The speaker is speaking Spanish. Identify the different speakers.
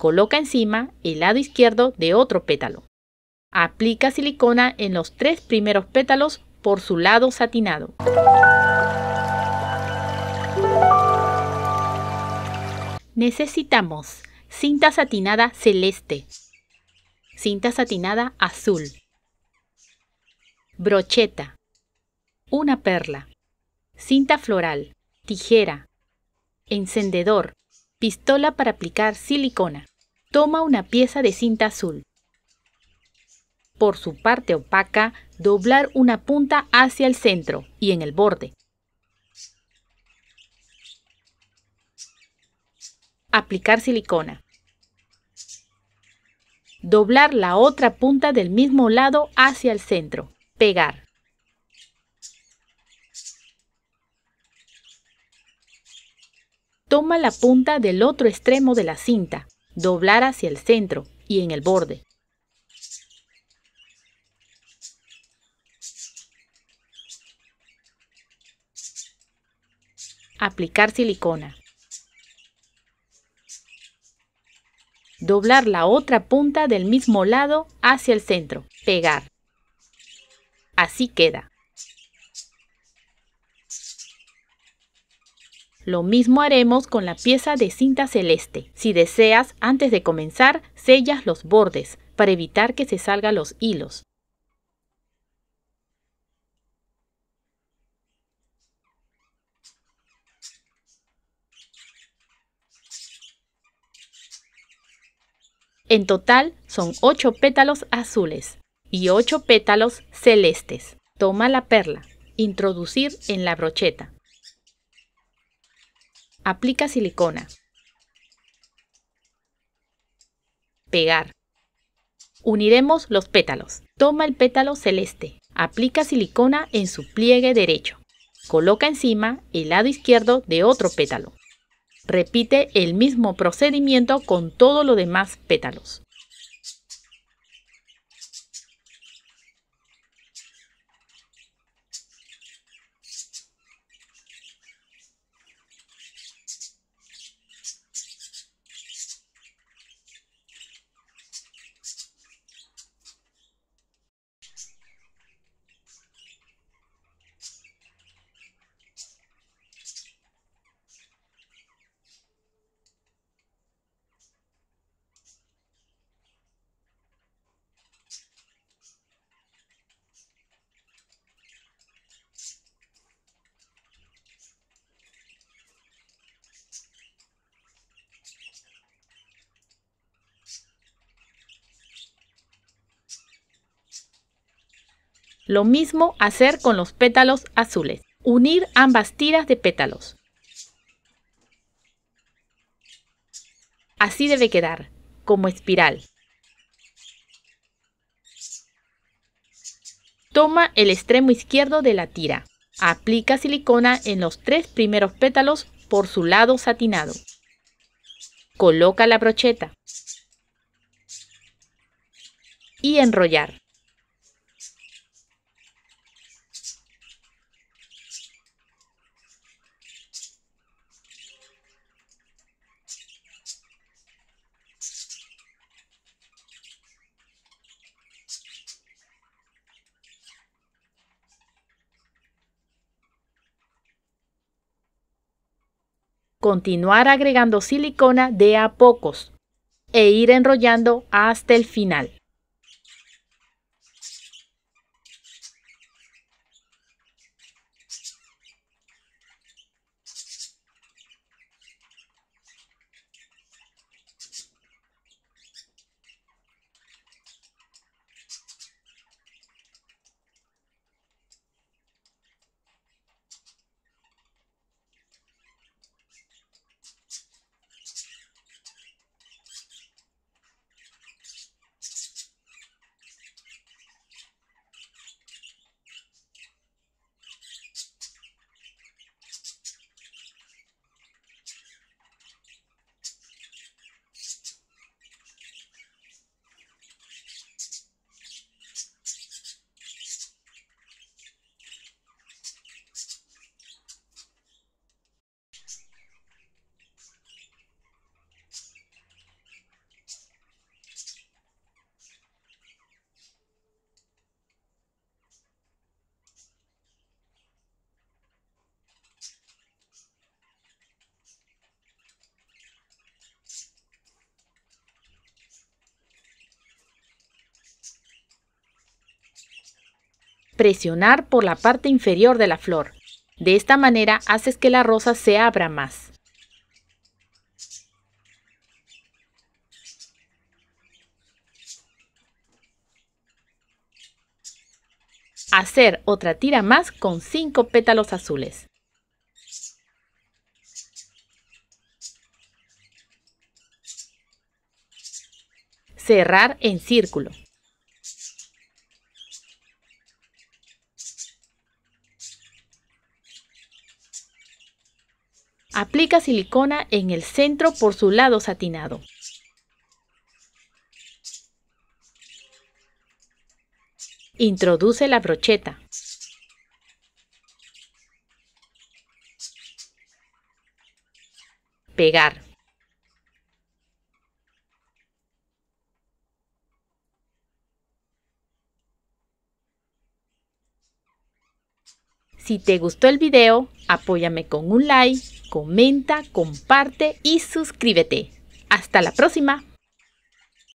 Speaker 1: Coloca encima el lado izquierdo de otro pétalo. Aplica silicona en los 3 primeros pétalos por su lado satinado. Necesitamos cinta satinada celeste, cinta satinada azul, brocheta, una perla, cinta floral, tijera, encendedor, pistola para aplicar silicona. Toma una pieza de cinta azul. Por su parte opaca, doblar una punta hacia el centro y en el borde. Aplicar silicona. Doblar la otra punta del mismo lado hacia el centro. Pegar. Toma la punta del otro extremo de la cinta, doblar hacia el centro y en el borde. Aplicar silicona. Doblar la otra punta del mismo lado hacia el centro. Pegar. Así queda. Lo mismo haremos con la pieza de cinta celeste. Si deseas, antes de comenzar, sellas los bordes para evitar que se salgan los hilos. En total son 8 pétalos azules y 8 pétalos celestes. Toma la perla. Introducir en la brocheta. Aplica silicona. Pegar. Uniremos los pétalos. Toma el pétalo celeste. Aplica silicona en su pliegue derecho. Coloca encima el lado izquierdo de otro pétalo. Repite el mismo procedimiento con todos los demás pétalos. Lo mismo hacer con los pétalos azules. Unir ambas tiras de pétalos. Así debe quedar, como espiral. Toma el extremo izquierdo de la tira. Aplica silicona en los 3 primeros pétalos por su lado satinado. Coloca la brocheta. Y enrollar. Continuar agregando silicona de a pocos e ir enrollando hasta el final. presionar por la parte inferior de la flor. De esta manera haces que la rosa se abra más. Hacer otra tira más con 5 pétalos azules. Cerrar en círculo. Aplica silicona en el centro por su lado satinado. Introduce la brocheta. Pegar. Si te gustó el video, apóyame con un like, comenta, comparte y suscríbete. ¡Hasta la próxima!